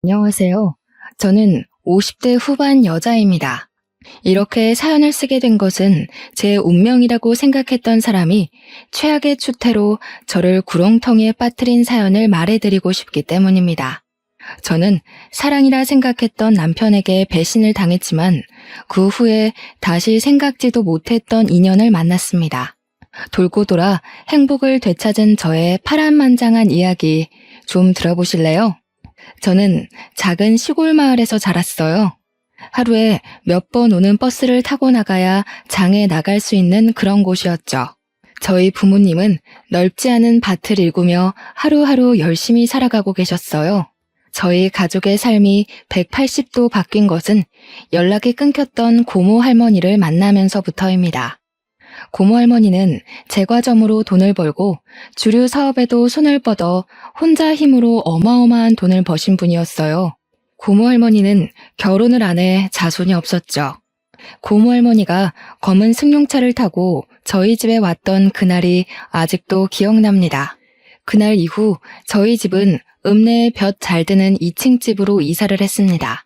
안녕하세요. 저는 50대 후반 여자입니다. 이렇게 사연을 쓰게 된 것은 제 운명이라고 생각했던 사람이 최악의 추태로 저를 구렁텅이에 빠뜨린 사연을 말해드리고 싶기 때문입니다. 저는 사랑이라 생각했던 남편에게 배신을 당했지만 그 후에 다시 생각지도 못했던 인연을 만났습니다. 돌고 돌아 행복을 되찾은 저의 파란만장한 이야기 좀 들어보실래요? 저는 작은 시골 마을에서 자랐어요. 하루에 몇 번 오는 버스를 타고 나가야 장에 나갈 수 있는 그런 곳이었죠. 저희 부모님은 넓지 않은 밭을 일구며 하루하루 열심히 살아가고 계셨어요. 저희 가족의 삶이 180도 바뀐 것은 연락이 끊겼던 고모 할머니를 만나면서부터입니다. 고모 할머니는 제과점으로 돈을 벌고 주류 사업에도 손을 뻗어 혼자 힘으로 어마어마한 돈을 버신 분이었어요. 고모 할머니는 결혼을 안 해 자손이 없었죠. 고모 할머니가 검은 승용차를 타고 저희 집에 왔던 그날이 아직도 기억납니다. 그날 이후 저희 집은 읍내에 볕 잘 드는 2층 집으로 이사를 했습니다.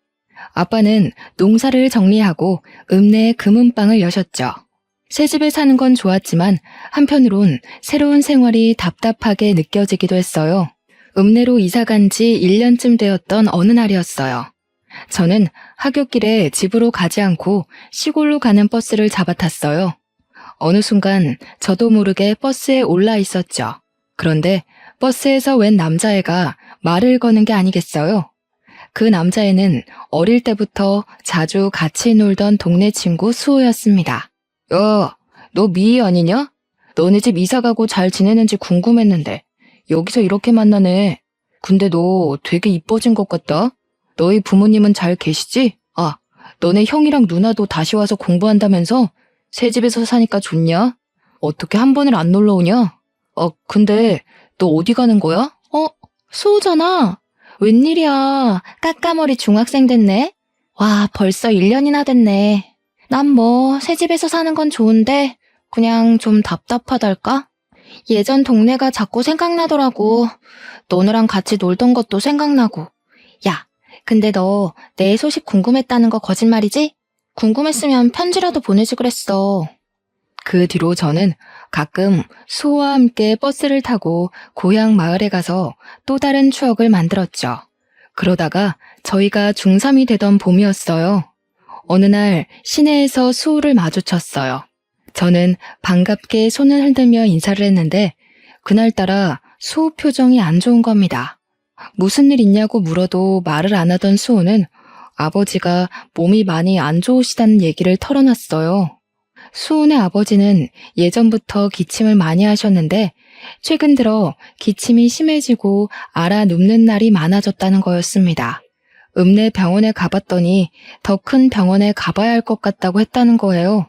아빠는 농사를 정리하고 읍내에 금은방을 여셨죠. 새 집에 사는 건 좋았지만 한편으론 새로운 생활이 답답하게 느껴지기도 했어요. 읍내로 이사 간 지 1년쯤 되었던 어느 날이었어요. 저는 하굣길에 집으로 가지 않고 시골로 가는 버스를 잡아탔어요. 어느 순간 저도 모르게 버스에 올라 있었죠. 그런데 버스에서 웬 남자애가 말을 거는 게 아니겠어요? 그 남자애는 어릴 때부터 자주 같이 놀던 동네 친구 수호였습니다. 야, 너 미희 아니냐? 너네 집 이사 가고 잘 지내는지 궁금했는데 여기서 이렇게 만나네. 근데 너 되게 이뻐진 것 같다. 너희 부모님은 잘 계시지? 아, 너네 형이랑 누나도 다시 와서 공부한다면서? 새 집에서 사니까 좋냐? 어떻게 한 번을 안 놀러 오냐? 근데 너 어디 가는 거야? 수호잖아. 웬일이야. 까까머리 중학생 됐네. 와, 벌써 1년이나 됐네. 난 뭐 새 집에서 사는 건 좋은데 그냥 좀 답답하달까? 예전 동네가 자꾸 생각나더라고. 너네랑 같이 놀던 것도 생각나고. 야, 근데 너 내 소식 궁금했다는 거 거짓말이지? 궁금했으면 편지라도 보내지 그랬어. 그 뒤로 저는 가끔 수호와 함께 버스를 타고 고향 마을에 가서 또 다른 추억을 만들었죠. 그러다가 저희가 중3이 되던 봄이었어요. 어느 날 시내에서 수호를 마주쳤어요. 저는 반갑게 손을 흔들며 인사를 했는데 그날따라 수호 표정이 안 좋은 겁니다. 무슨 일 있냐고 물어도 말을 안 하던 수호는 아버지가 몸이 많이 안 좋으시다는 얘기를 털어놨어요. 수호네 아버지는 예전부터 기침을 많이 하셨는데 최근 들어 기침이 심해지고 앓아 눕는 날이 많아졌다는 거였습니다. 읍내 병원에 가봤더니 더 큰 병원에 가봐야 할 것 같다고 했다는 거예요.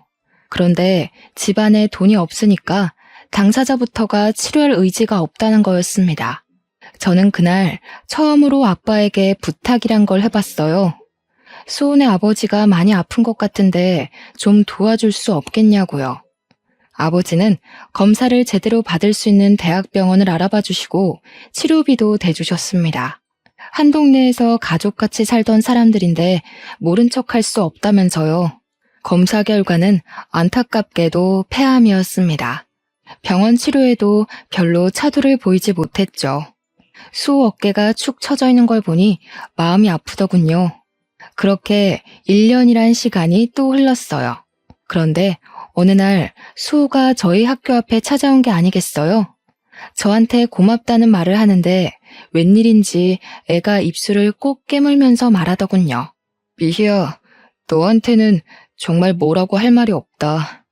그런데 집안에 돈이 없으니까 당사자부터가 치료할 의지가 없다는 거였습니다. 저는 그날 처음으로 아빠에게 부탁이란 걸 해봤어요. 수호네 아버지가 많이 아픈 것 같은데 좀 도와줄 수 없겠냐고요. 아버지는 검사를 제대로 받을 수 있는 대학병원을 알아봐 주시고 치료비도 대주셨습니다. 한 동네에서 가족같이 살던 사람들인데 모른 척할 수 없다면서요. 검사 결과는 안타깝게도 폐암이었습니다. 병원 치료에도 별로 차도를 보이지 못했죠. 수호 어깨가 축 처져 있는 걸 보니 마음이 아프더군요. 그렇게 1년이란 시간이 또 흘렀어요. 그런데 어느 날 수호가 저희 학교 앞에 찾아온 게 아니겠어요? 저한테 고맙다는 말을 하는데 웬일인지 애가 입술을 꼭 깨물면서 말하더군요. 미희야, 너한테는 정말 뭐라고 할 말이 없다.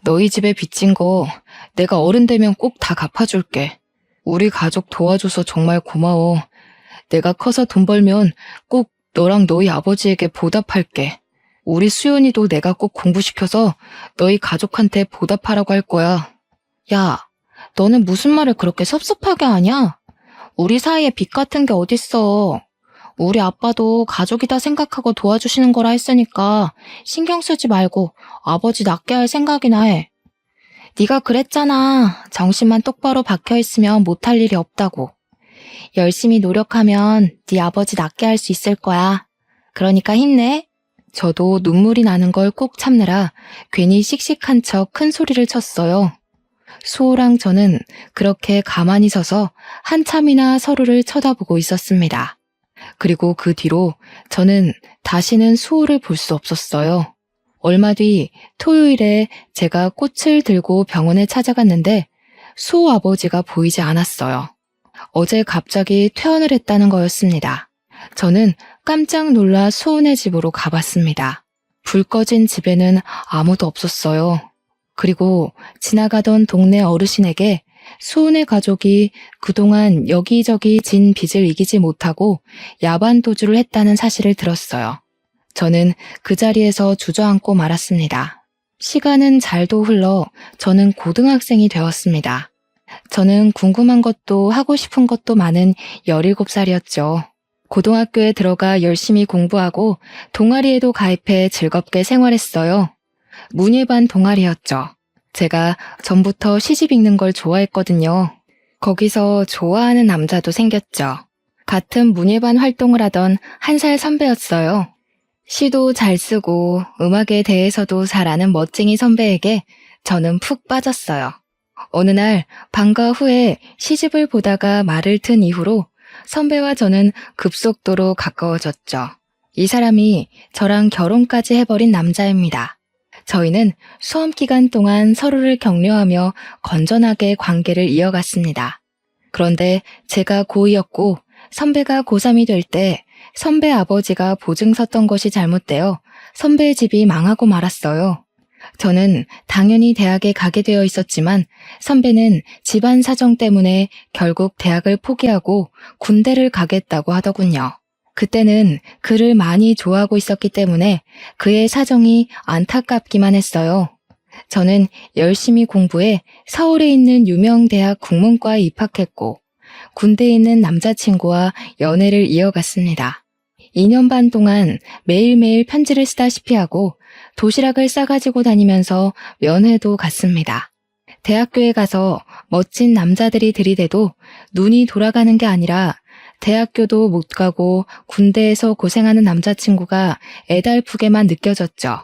너희 집에 빚진 거 내가 어른 되면 꼭 다 갚아줄게. 우리 가족 도와줘서 정말 고마워. 내가 커서 돈 벌면 꼭 너랑 너희 아버지에게 보답할게. 우리 수연이도 내가 꼭 공부시켜서 너희 가족한테 보답하라고 할 거야. 야, 너는 무슨 말을 그렇게 섭섭하게 하냐? 우리 사이에 빚 같은 게 어딨어. 우리 아빠도 가족이다 생각하고 도와주시는 거라 했으니까 신경 쓰지 말고 아버지 낫게 할 생각이나 해. 네가 그랬잖아. 정신만 똑바로 박혀있으면 못할 일이 없다고. 열심히 노력하면 네 아버지 낫게 할 수 있을 거야. 그러니까 힘내. 저도 눈물이 나는 걸 꼭 참느라 괜히 씩씩한 척 큰 소리를 쳤어요. 수호랑 저는 그렇게 가만히 서서 한참이나 서로를 쳐다보고 있었습니다. 그리고 그 뒤로 저는 다시는 수호를 볼 수 없었어요. 얼마 뒤 토요일에 제가 꽃을 들고 병원에 찾아갔는데 수호 아버지가 보이지 않았어요. 어제 갑자기 퇴원을 했다는 거였습니다. 저는 깜짝 놀라 수호네 집으로 가봤습니다. 불 꺼진 집에는 아무도 없었어요. 그리고 지나가던 동네 어르신에게 수호네 가족이 그동안 여기저기 진 빚을 이기지 못하고 야반 도주를 했다는 사실을 들었어요. 저는 그 자리에서 주저앉고 말았습니다. 시간은 잘도 흘러 저는 고등학생이 되었습니다. 저는 궁금한 것도 하고 싶은 것도 많은 17살이었죠. 고등학교에 들어가 열심히 공부하고 동아리에도 가입해 즐겁게 생활했어요. 문예반 동아리였죠. 제가 전부터 시집 읽는 걸 좋아했거든요. 거기서 좋아하는 남자도 생겼죠. 같은 문예반 활동을 하던 1살 선배였어요. 시도 잘 쓰고 음악에 대해서도 잘 아는 멋쟁이 선배에게 저는 푹 빠졌어요. 어느 날 방과 후에 시집을 보다가 말을 튼 이후로 선배와 저는 급속도로 가까워졌죠. 이 사람이 저랑 결혼까지 해버린 남자입니다. 저희는 수험 기간 동안 서로를 격려하며 건전하게 관계를 이어갔습니다. 그런데 제가 고2였고 선배가 고3이 될 때 선배 아버지가 보증 섰던 것이 잘못되어 선배의 집이 망하고 말았어요. 저는 당연히 대학에 가게 되어 있었지만 선배는 집안 사정 때문에 결국 대학을 포기하고 군대를 가겠다고 하더군요. 그때는 그를 많이 좋아하고 있었기 때문에 그의 사정이 안타깝기만 했어요. 저는 열심히 공부해 서울에 있는 유명 대학 국문과에 입학했고 군대에 있는 남자친구와 연애를 이어갔습니다. 2년 반 동안 매일매일 편지를 쓰다시피 하고 도시락을 싸가지고 다니면서 면회도 갔습니다. 대학교에 가서 멋진 남자들이 들이대도 눈이 돌아가는 게 아니라 대학교도 못 가고 군대에서 고생하는 남자친구가 애달프게만 느껴졌죠.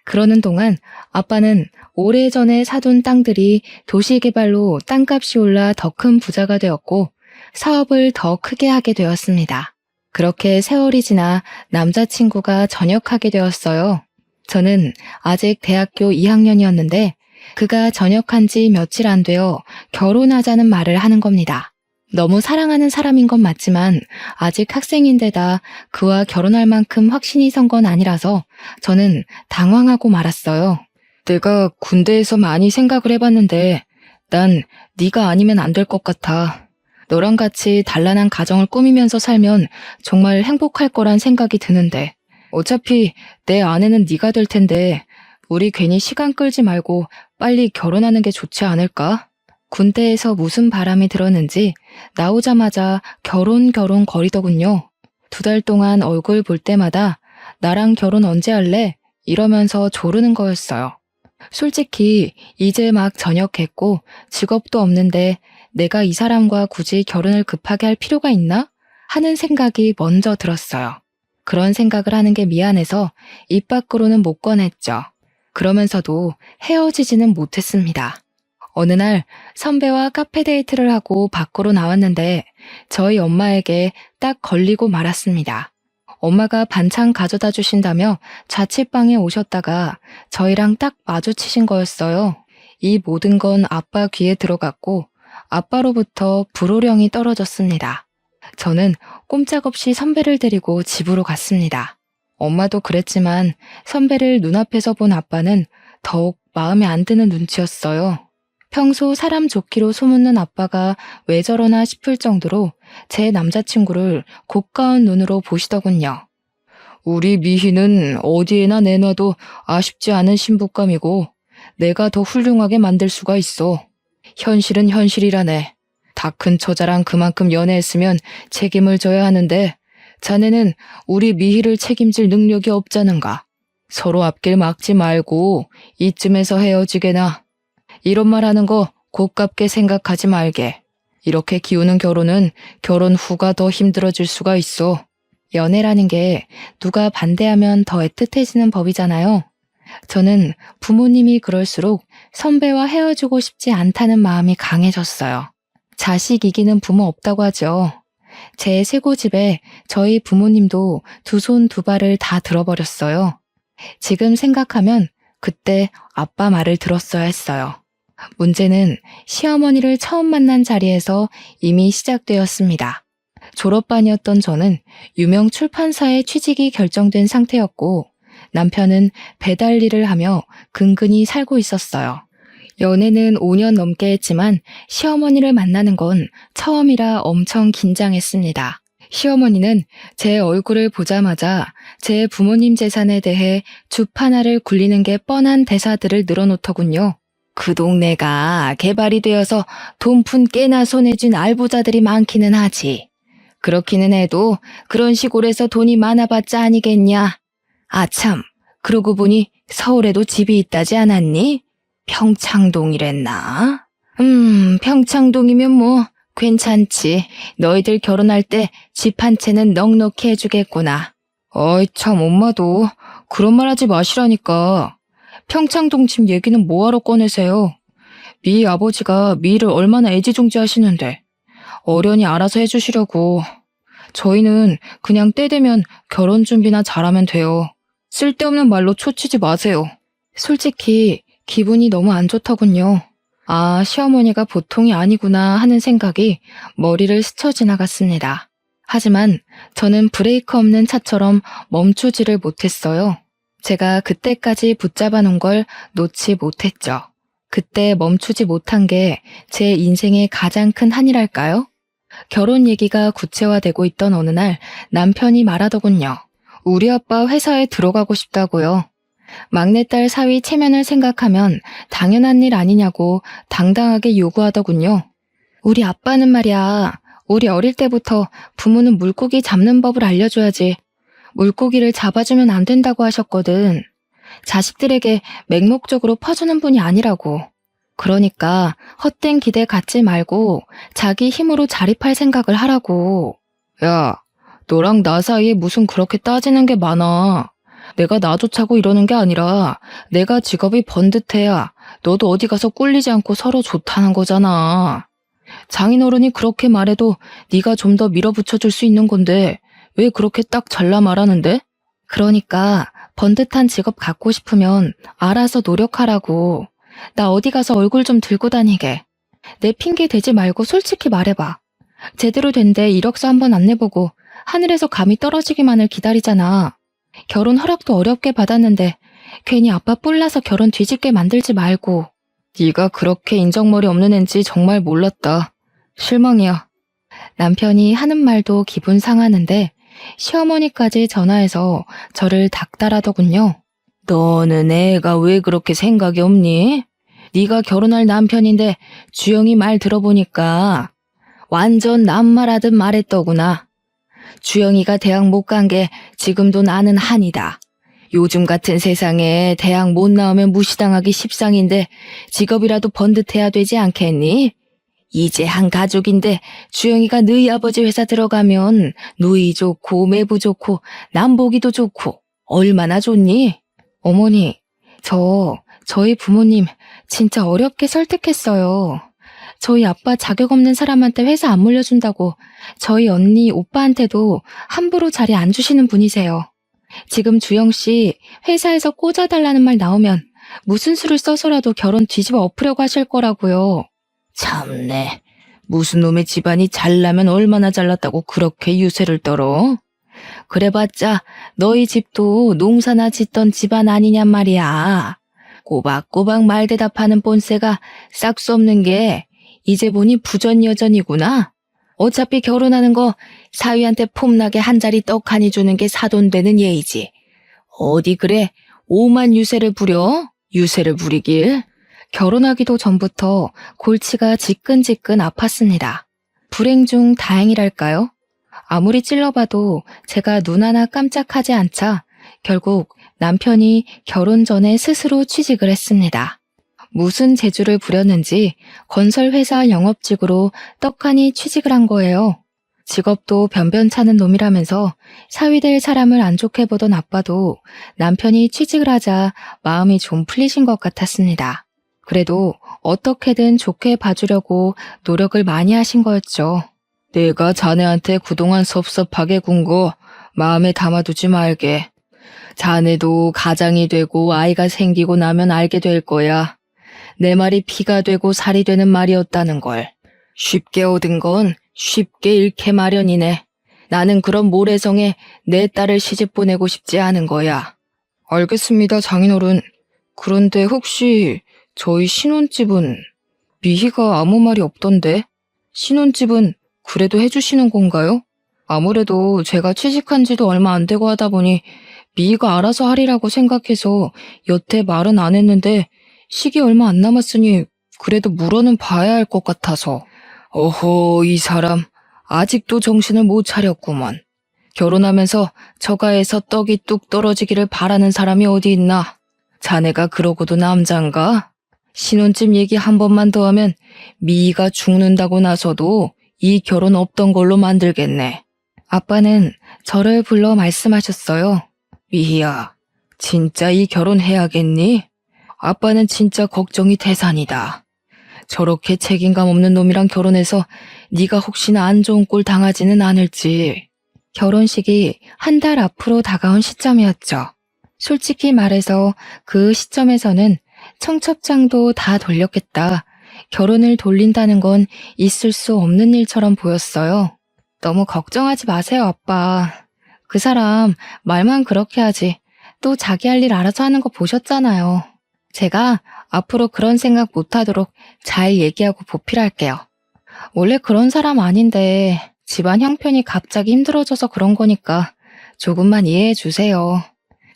그러는 동안 아빠는 오래전에 사둔 땅들이 도시개발로 땅값이 올라 더 큰 부자가 되었고 사업을 더 크게 하게 되었습니다. 그렇게 세월이 지나 남자친구가 전역하게 되었어요. 저는 아직 대학교 2학년이었는데 그가 전역한 지 며칠 안 되어 결혼하자는 말을 하는 겁니다. 너무 사랑하는 사람인 건 맞지만 아직 학생인데다 그와 결혼할 만큼 확신이 선 건 아니라서 저는 당황하고 말았어요. 내가 군대에서 많이 생각을 해봤는데 난 네가 아니면 안 될 것 같아. 너랑 같이 단란한 가정을 꾸미면서 살면 정말 행복할 거란 생각이 드는데 어차피 내 아내는 네가 될 텐데 우리 괜히 시간 끌지 말고 빨리 결혼하는 게 좋지 않을까? 군대에서 무슨 바람이 들었는지 나오자마자 결혼 거리더군요. 2달 동안 얼굴 볼 때마다 나랑 결혼 언제 할래? 이러면서 조르는 거였어요. 솔직히 이제 막 전역했고 직업도 없는데 내가 이 사람과 굳이 결혼을 급하게 할 필요가 있나? 하는 생각이 먼저 들었어요. 그런 생각을 하는 게 미안해서 입 밖으로는 못 꺼냈죠. 그러면서도 헤어지지는 못했습니다. 어느 날 선배와 카페 데이트를 하고 밖으로 나왔는데 저희 엄마에게 딱 걸리고 말았습니다. 엄마가 반찬 가져다 주신다며 자취방에 오셨다가 저희랑 딱 마주치신 거였어요. 이 모든 건 아빠 귀에 들어갔고 아빠로부터 불호령이 떨어졌습니다. 저는 꼼짝없이 선배를 데리고 집으로 갔습니다. 엄마도 그랬지만 선배를 눈앞에서 본 아빠는 더욱 마음에 안 드는 눈치였어요. 평소 사람 좋기로 소문난 아빠가 왜 저러나 싶을 정도로 제 남자친구를 고가운 눈으로 보시더군요. 우리 미희는 어디에나 내놔도 아쉽지 않은 신부감이고 내가 더 훌륭하게 만들 수가 있어. 현실은 현실이라네. 다 큰 처자랑 그만큼 연애했으면 책임을 져야 하는데 자네는 우리 미희를 책임질 능력이 없자는가. 서로 앞길 막지 말고 이쯤에서 헤어지게나. 이런 말 하는 거 고깝게 생각하지 말게. 이렇게 기우는 결혼은 결혼 후가 더 힘들어질 수가 있어. 연애라는 게 누가 반대하면 더 애틋해지는 법이잖아요. 저는 부모님이 그럴수록 선배와 헤어지고 싶지 않다는 마음이 강해졌어요. 자식 이기는 부모 없다고 하죠. 제 쇄고집에 저희 부모님도 두 손 두 발을 다 들어버렸어요. 지금 생각하면 그때 아빠 말을 들었어야 했어요. 문제는 시어머니를 처음 만난 자리에서 이미 시작되었습니다. 졸업반이었던 저는 유명 출판사에 취직이 결정된 상태였고 남편은 배달 일을 하며 근근히 살고 있었어요. 연애는 5년 넘게 했지만 시어머니를 만나는 건 처음이라 엄청 긴장했습니다. 시어머니는 제 얼굴을 보자마자 제 부모님 재산에 대해 주파나를 굴리는 게 뻔한 대사들을 늘어놓더군요. 그 동네가 개발이 되어서 돈푼 깨나 손에 쥔 알부자들이 많기는 하지. 그렇기는 해도 그런 시골에서 돈이 많아봤자 아니겠냐. 아참, 그러고 보니 서울에도 집이 있다지 않았니? 평창동이랬나? 평창동이면 뭐 괜찮지. 너희들 결혼할 때 집 한 채는 넉넉히 해주겠구나. 어이 참 엄마도 그런 말 하지 마시라니까. 평창동 집 얘기는 뭐하러 꺼내세요? 미 아버지가 미를 얼마나 애지중지하시는데 어련히 알아서 해주시려고. 저희는 그냥 때 되면 결혼 준비나 잘하면 돼요. 쓸데없는 말로 초치지 마세요. 솔직히 기분이 너무 안 좋더군요. 아, 시어머니가 보통이 아니구나 하는 생각이 머리를 스쳐 지나갔습니다. 하지만 저는 브레이크 없는 차처럼 멈추지를 못했어요. 제가 그때까지 붙잡아 놓은 걸 놓지 못했죠. 그때 멈추지 못한 게 제 인생의 가장 큰 한이랄까요? 결혼 얘기가 구체화되고 있던 어느 날 남편이 말하더군요. 우리 아빠 회사에 들어가고 싶다고요. 막내딸 사위 체면을 생각하면 당연한 일 아니냐고 당당하게 요구하더군요. 우리 아빠는 말이야, 우리 어릴 때부터 부모는 물고기 잡는 법을 알려줘야지 물고기를 잡아주면 안 된다고 하셨거든. 자식들에게 맹목적으로 퍼주는 분이 아니라고. 그러니까 헛된 기대 갖지 말고 자기 힘으로 자립할 생각을 하라고. 야, 너랑 나 사이에 무슨 그렇게 따지는 게 많아. 내가 나 좋자고 이러는 게 아니라 내가 직업이 번듯해야 너도 어디 가서 꿀리지 않고 서로 좋다는 거잖아. 장인어른이 그렇게 말해도 네가 좀 더 밀어붙여줄 수 있는 건데 왜 그렇게 딱 잘라 말하는데? 그러니까 번듯한 직업 갖고 싶으면 알아서 노력하라고. 나 어디 가서 얼굴 좀 들고 다니게. 내 핑계 대지 말고 솔직히 말해봐. 제대로 된데 이력서 한번 안 내보고 하늘에서 감이 떨어지기만을 기다리잖아. 결혼 허락도 어렵게 받았는데 괜히 아빠 뿔나서 결혼 뒤집게 만들지 말고. 네가 그렇게 인정머리 없는 앤지 정말 몰랐다. 실망이야. 남편이 하는 말도 기분 상하는데 시어머니까지 전화해서 저를 닥달하더군요. 너는 애가 왜 그렇게 생각이 없니? 네가 결혼할 남편인데 주영이 말 들어보니까 완전 남말하듯 말했더구나. 주영이가 대학 못 간 게 지금도 나는 한이다. 요즘 같은 세상에 대학 못 나오면 무시당하기 십상인데 직업이라도 번듯해야 되지 않겠니? 이제 한 가족인데 주영이가 너희 아버지 회사 들어가면 누이 좋고 매부 좋고 남보기도 좋고 얼마나 좋니? 어머니, 저희 부모님 진짜 어렵게 설득했어요. 저희 아빠 자격 없는 사람한테 회사 안 물려준다고 저희 언니, 오빠한테도 함부로 자리 안 주시는 분이세요. 지금 주영 씨 회사에서 꽂아달라는 말 나오면 무슨 수를 써서라도 결혼 뒤집어 엎으려고 하실 거라고요. 참네. 무슨 놈의 집안이 잘나면 얼마나 잘났다고 그렇게 유세를 떨어? 그래봤자 너희 집도 농사나 짓던 집안 아니냔 말이야. 꼬박꼬박 말대답하는 본세가 싹 수 없는 게 이제 보니 부전여전이구나. 어차피 결혼하는 거 사위한테 폼나게 한 자리 떡 하니 주는 게 사돈되는 예의지. 어디 그래 오만 유세를 부려? 유세를 부리길. 결혼하기도 전부터 골치가 지끈지끈 아팠습니다. 불행 중 다행이랄까요? 아무리 찔러봐도 제가 눈 하나 깜짝하지 않자 결국 남편이 결혼 전에 스스로 취직을 했습니다. 무슨 재주를 부렸는지 건설회사 영업직으로 떡하니 취직을 한 거예요. 직업도 변변찮은 놈이라면서 사위될 사람을 안 좋게 보던 아빠도 남편이 취직을 하자 마음이 좀 풀리신 것 같았습니다. 그래도 어떻게든 좋게 봐주려고 노력을 많이 하신 거였죠. 내가 자네한테 그동안 섭섭하게 군 거 마음에 담아두지 말게. 자네도 가장이 되고 아이가 생기고 나면 알게 될 거야. 내 말이 피가 되고 살이 되는 말이었다는 걸. 쉽게 얻은 건 쉽게 잃게 마련이네. 나는 그런 모래성에 내 딸을 시집 보내고 싶지 않은 거야. 알겠습니다, 장인어른. 그런데 혹시 저희 신혼집은 미희가 아무 말이 없던데? 신혼집은 그래도 해주시는 건가요? 아무래도 제가 취직한 지도 얼마 안 되고 하다 보니 미희가 알아서 하리라고 생각해서 여태 말은 안 했는데 시기 얼마 안 남았으니 그래도 물어는 봐야 할 것 같아서. 어허, 이 사람 아직도 정신을 못 차렸구먼. 결혼하면서 처가에서 떡이 뚝 떨어지기를 바라는 사람이 어디 있나? 자네가 그러고도 남잔가? 신혼집 얘기 한 번만 더 하면 미희가 죽는다고 나서도 이 결혼 없던 걸로 만들겠네. 아빠는 저를 불러 말씀하셨어요. 미희야, 진짜 이 결혼 해야겠니? 아빠는 진짜 걱정이 태산이다. 저렇게 책임감 없는 놈이랑 결혼해서 네가 혹시나 안 좋은 꼴 당하지는 않을지. 결혼식이 한 달 앞으로 다가온 시점이었죠. 솔직히 말해서 그 시점에서는 청첩장도 다 돌렸겠다. 결혼을 돌린다는 건 있을 수 없는 일처럼 보였어요. 너무 걱정하지 마세요, 아빠. 그 사람 말만 그렇게 하지. 또 자기 할 일 알아서 하는 거 보셨잖아요. 제가 앞으로 그런 생각 못하도록 잘 얘기하고 보필할게요. 원래 그런 사람 아닌데 집안 형편이 갑자기 힘들어져서 그런 거니까 조금만 이해해 주세요.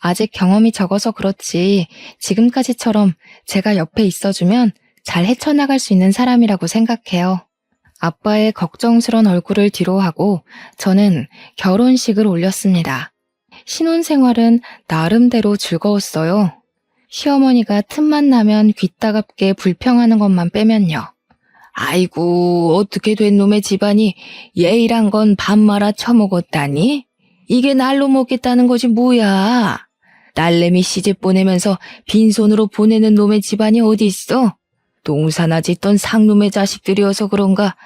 아직 경험이 적어서 그렇지 지금까지처럼 제가 옆에 있어주면 잘 헤쳐나갈 수 있는 사람이라고 생각해요. 아빠의 걱정스런 얼굴을 뒤로하고 저는 결혼식을 올렸습니다. 신혼생활은 나름대로 즐거웠어요. 시어머니가 틈만 나면 귀따갑게 불평하는 것만 빼면요. 아이고, 어떻게 된 놈의 집안이 예의란 건 밥 말아 처먹었다니? 이게 날로 먹겠다는 거지 뭐야? 딸내미 시집 보내면서 빈손으로 보내는 놈의 집안이 어디 있어? 농사나 짓던 상놈의 자식들이어서 그런가?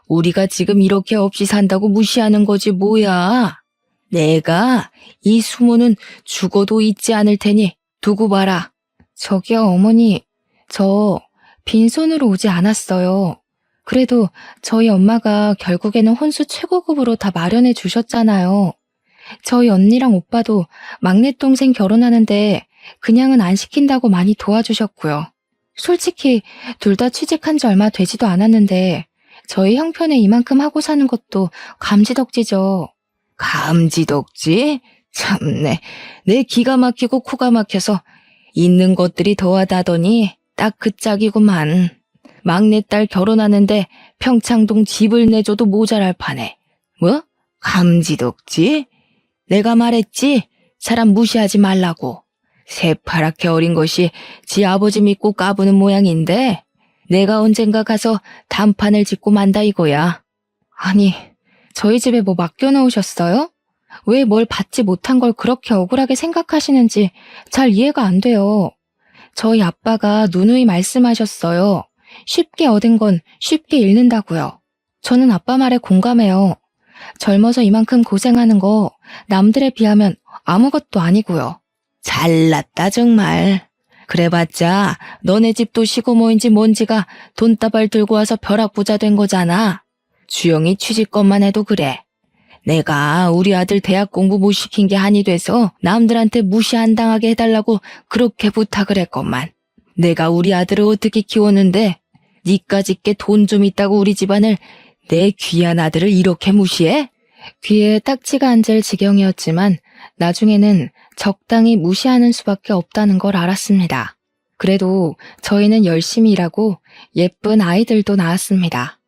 우리가 지금 이렇게 없이 산다고 무시하는 거지 뭐야? 내가 이 수모는 죽어도 잊지 않을 테니 두고 봐라. 저기요, 어머니. 저 빈손으로 오지 않았어요. 그래도 저희 엄마가 결국에는 혼수 최고급으로 다 마련해 주셨잖아요. 저희 언니랑 오빠도 막내 동생 결혼하는데 그냥은 안 시킨다고 많이 도와주셨고요. 솔직히 둘 다 취직한 지 얼마 되지도 않았는데 저희 형편에 이만큼 하고 사는 것도 감지덕지죠. 감지덕지? 참네. 내 기가 막히고 코가 막혀서 있는 것들이 더하다더니 딱 그 짝이구만. 막내딸 결혼하는데 평창동 집을 내줘도 모자랄 판에. 뭐? 감지덕지? 내가 말했지? 사람 무시하지 말라고. 새파랗게 어린 것이 지 아버지 믿고 까부는 모양인데 내가 언젠가 가서 단판을 짓고 만다 이거야. 아니, 저희 집에 뭐 맡겨놓으셨어요? 왜 뭘 받지 못한 걸 그렇게 억울하게 생각하시는지 잘 이해가 안 돼요. 저희 아빠가 누누이 말씀하셨어요. 쉽게 얻은 건 쉽게 잃는다고요. 저는 아빠 말에 공감해요. 젊어서 이만큼 고생하는 거 남들에 비하면 아무것도 아니고요. 잘났다 정말. 그래봤자 너네 집도 시고모인지 뭔지가 돈다발 들고 와서 벼락부자 된 거잖아. 주영이 취직것만 해도 그래. 내가 우리 아들 대학 공부 못 시킨 게 한이 돼서 남들한테 무시 안 당하게 해달라고 그렇게 부탁을 했건만. 내가 우리 아들을 어떻게 키웠는데 니까짓게 돈 좀 있다고 우리 집안을 내 귀한 아들을 이렇게 무시해? 귀에 딱지가 앉을 지경이었지만 나중에는 적당히 무시하는 수밖에 없다는 걸 알았습니다. 그래도 저희는 열심히 일하고 예쁜 아이들도 낳았습니다.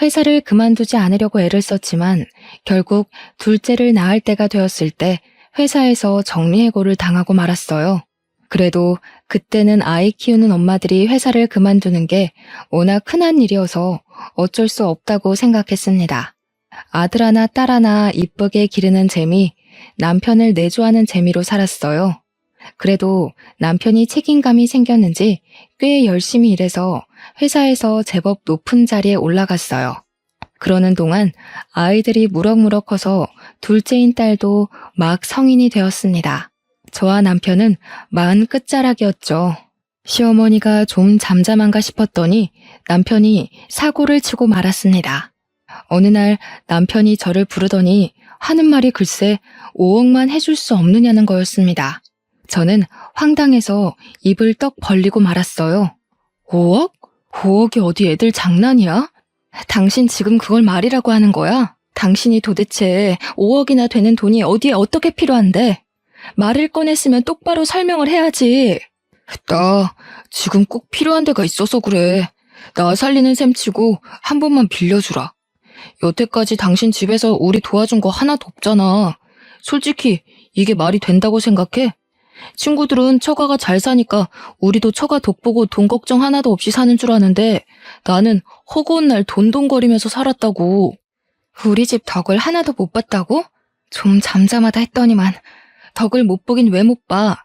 회사를 그만두지 않으려고 애를 썼지만 결국 둘째를 낳을 때가 되었을 때 회사에서 정리해고를 당하고 말았어요. 그래도 그때는 아이 키우는 엄마들이 회사를 그만두는 게 워낙 흔한 일이어서 어쩔 수 없다고 생각했습니다. 아들 하나 딸 하나 이쁘게 기르는 재미, 남편을 내조하는 재미로 살았어요. 그래도 남편이 책임감이 생겼는지 꽤 열심히 일해서 회사에서 제법 높은 자리에 올라갔어요. 그러는 동안 아이들이 무럭무럭 커서 둘째인 딸도 막 성인이 되었습니다. 저와 남편은 40 끝자락이었죠. 시어머니가 좀 잠잠한가 싶었더니 남편이 사고를 치고 말았습니다. 어느 날 남편이 저를 부르더니 하는 말이 글쎄 5억만 해줄 수 없느냐는 거였습니다. 저는 황당해서 입을 떡 벌리고 말았어요. 5억? 5억이 어디 애들 장난이야? 당신 지금 그걸 말이라고 하는 거야? 당신이 도대체 5억이나 되는 돈이 어디에 어떻게 필요한데? 말을 꺼냈으면 똑바로 설명을 해야지. 나 지금 꼭 필요한 데가 있어서 그래. 나 살리는 셈 치고 한 번만 빌려주라. 여태까지 당신 집에서 우리 도와준 거 하나도 없잖아. 솔직히 이게 말이 된다고 생각해? 친구들은 처가가 잘 사니까 우리도 처가 덕보고 돈 걱정 하나도 없이 사는 줄 아는데 나는 허구한 날 돈돈거리면서 살았다고. 우리 집 덕을 하나도 못 봤다고? 좀 잠잠하다 했더니만 덕을 못 보긴 왜 못 봐.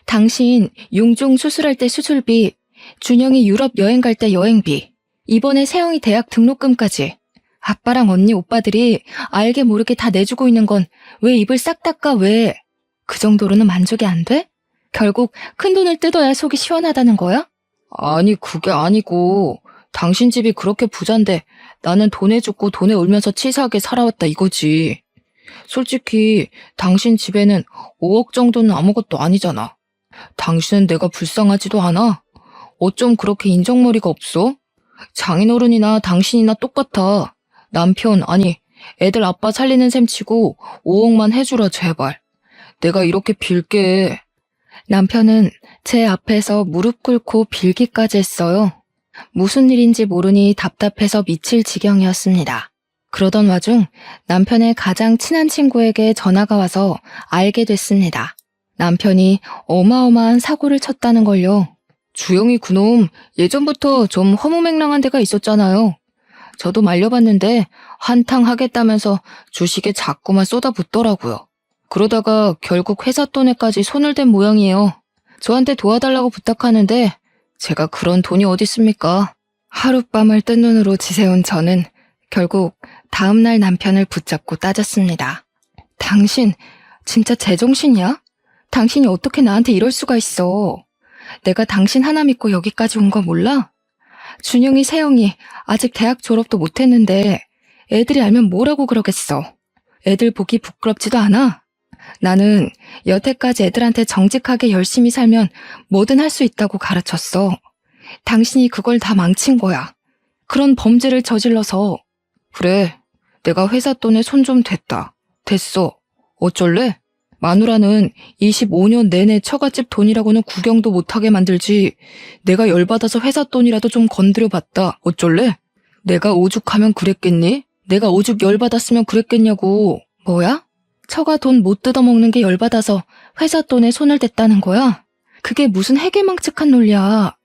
당신 용종 수술할 때 수술비, 준영이 유럽 여행 갈 때 여행비, 이번에 세영이 대학 등록금까지 아빠랑 언니 오빠들이 알게 모르게 다 내주고 있는 건 왜 입을 싹 닦아 왜? 그 정도로는 만족이 안 돼? 결국 큰돈을 뜯어야 속이 시원하다는 거야? 아니 그게 아니고 당신 집이 그렇게 부잔데 나는 돈에 죽고 돈에 울면서 치사하게 살아왔다 이거지. 솔직히 당신 집에는 5억 정도는 아무것도 아니잖아. 당신은 내가 불쌍하지도 않아? 어쩜 그렇게 인정머리가 없어? 장인어른이나 당신이나 똑같아. 남편 아니 애들 아빠 살리는 셈 치고 5억만 해주라 제발. 내가 이렇게 빌게. 남편은 제 앞에서 무릎 꿇고 빌기까지 했어요. 무슨 일인지 모르니 답답해서 미칠 지경이었습니다. 그러던 와중 남편의 가장 친한 친구에게 전화가 와서 알게 됐습니다. 남편이 어마어마한 사고를 쳤다는 걸요. 주영이 그놈 예전부터 좀 허무맹랑한 데가 있었잖아요. 저도 말려봤는데 한탕 하겠다면서 주식에 자꾸만 쏟아붓더라고요. 그러다가 결국 회사 돈에까지 손을 댄 모양이에요. 저한테 도와달라고 부탁하는데 제가 그런 돈이 어딨습니까? 하룻밤을 뜬 눈으로 지새운 저는 결국 다음날 남편을 붙잡고 따졌습니다. 당신 진짜 제정신이야? 당신이 어떻게 나한테 이럴 수가 있어? 내가 당신 하나 믿고 여기까지 온 거 몰라? 준영이, 세영이 아직 대학 졸업도 못했는데 애들이 알면 뭐라고 그러겠어. 애들 보기 부끄럽지도 않아? 나는 여태까지 애들한테 정직하게 열심히 살면 뭐든 할 수 있다고 가르쳤어. 당신이 그걸 다 망친 거야. 그런 범죄를 저질러서. 그래, 내가 회사 돈에 손 좀 댔다. 됐어. 어쩔래? 마누라는 25년 내내 처갓집 돈이라고는 구경도 못하게 만들지. 내가 열받아서 회사 돈이라도 좀 건드려봤다. 어쩔래? 내가 오죽하면 그랬겠니? 내가 오죽 열받았으면 그랬겠냐고. 뭐야? 처가 돈 못 뜯어먹는 게 열받아서 회사 돈에 손을 댔다는 거야? 그게 무슨 해괴망측한 논리야.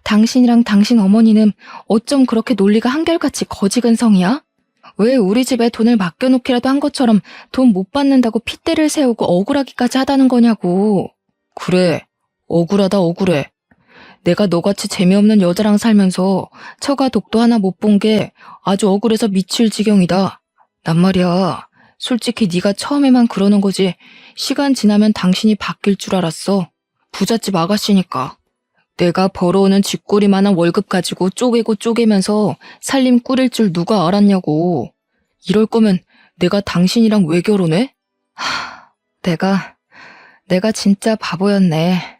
당신이랑 당신 어머니는 어쩜 그렇게 논리가 한결같이 거지근성이야? 왜 우리 집에 돈을 맡겨놓기라도 한 것처럼 돈 못 받는다고 핏대를 세우고 억울하기까지 하다는 거냐고. 그래, 억울하다 억울해. 내가 너같이 재미없는 여자랑 살면서 처가 독도 하나 못 본 게 아주 억울해서 미칠 지경이다. 난 말이야, 솔직히 네가 처음에만 그러는 거지 시간 지나면 당신이 바뀔 줄 알았어. 부잣집 아가씨니까. 내가 벌어오는 쥐꼬리만한 월급 가지고 쪼개고 쪼개면서 살림 꾸릴 줄 누가 알았냐고. 이럴 거면 내가 당신이랑 왜 결혼해? 내가 진짜 바보였네.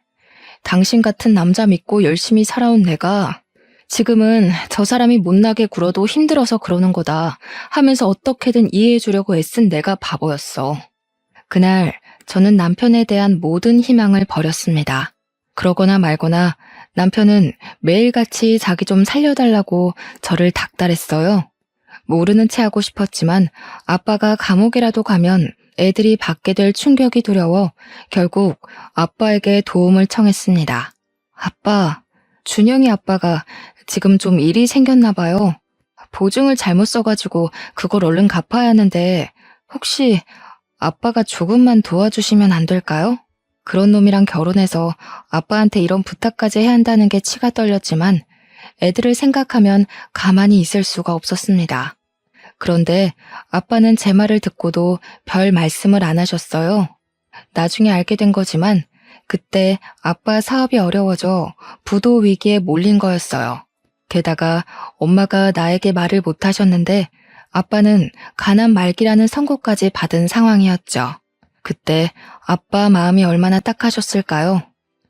당신 같은 남자 믿고 열심히 살아온 내가 지금은 저 사람이 못나게 굴어도 힘들어서 그러는 거다 하면서 어떻게든 이해해 주려고 애쓴 내가 바보였어. 그날 저는 남편에 대한 모든 희망을 버렸습니다. 그러거나 말거나 남편은 매일같이 자기 좀 살려달라고 저를 닥달했어요. 모르는 체 하고 싶었지만 아빠가 감옥이라도 가면 애들이 받게 될 충격이 두려워 결국 아빠에게 도움을 청했습니다. 아빠, 준영이 아빠가 지금 좀 일이 생겼나 봐요. 보증을 잘못 써가지고 그걸 얼른 갚아야 하는데 혹시 아빠가 조금만 도와주시면 안 될까요? 그런 놈이랑 결혼해서 아빠한테 이런 부탁까지 해야 한다는 게 치가 떨렸지만 애들을 생각하면 가만히 있을 수가 없었습니다. 그런데 아빠는 제 말을 듣고도 별 말씀을 안 하셨어요. 나중에 알게 된 거지만 그때 아빠 사업이 어려워져 부도 위기에 몰린 거였어요. 게다가 엄마가 나에게 말을 못 하셨는데 아빠는 가난 말기라는 선고까지 받은 상황이었죠. 그때 아빠 마음이 얼마나 딱하셨을까요?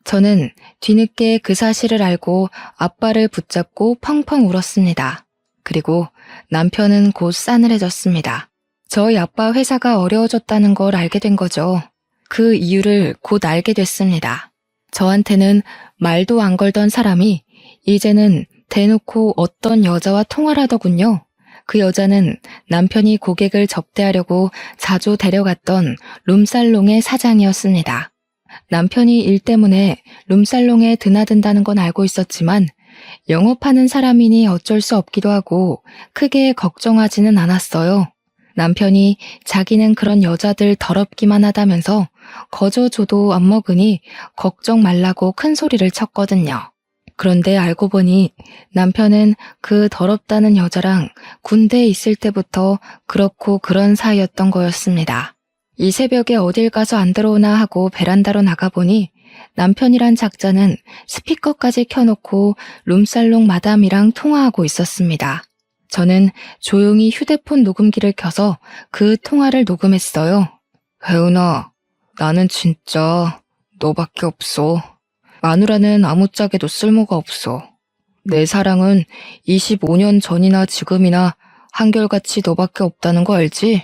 저는 뒤늦게 그 사실을 알고 아빠를 붙잡고 펑펑 울었습니다. 그리고 남편은 곧 싸늘해졌습니다. 저희 아빠 회사가 어려워졌다는 걸 알게 된 거죠. 그 이유를 곧 알게 됐습니다. 저한테는 말도 안 걸던 사람이 이제는 대놓고 어떤 여자와 통화를 하더군요. 그 여자는 남편이 고객을 접대하려고 자주 데려갔던 룸살롱의 사장이었습니다. 남편이 일 때문에 룸살롱에 드나든다는 건 알고 있었지만 영업하는 사람이니 어쩔 수 없기도 하고 크게 걱정하지는 않았어요. 남편이 자기는 그런 여자들 더럽기만 하다면서 거저 줘도 안 먹으니 걱정 말라고 큰 소리를 쳤거든요. 그런데 알고 보니 남편은 그 더럽다는 여자랑 군대에 있을 때부터 그렇고 그런 사이였던 거였습니다. 이 새벽에 어딜 가서 안 들어오나 하고 베란다로 나가보니 남편이란 작자는 스피커까지 켜놓고 룸살롱 마담이랑 통화하고 있었습니다. 저는 조용히 휴대폰 녹음기를 켜서 그 통화를 녹음했어요. 혜은아, 나는 진짜 너밖에 없어. 마누라는 아무짝에도 쓸모가 없어. 내 사랑은 25년 전이나 지금이나 한결같이 너밖에 없다는 거 알지?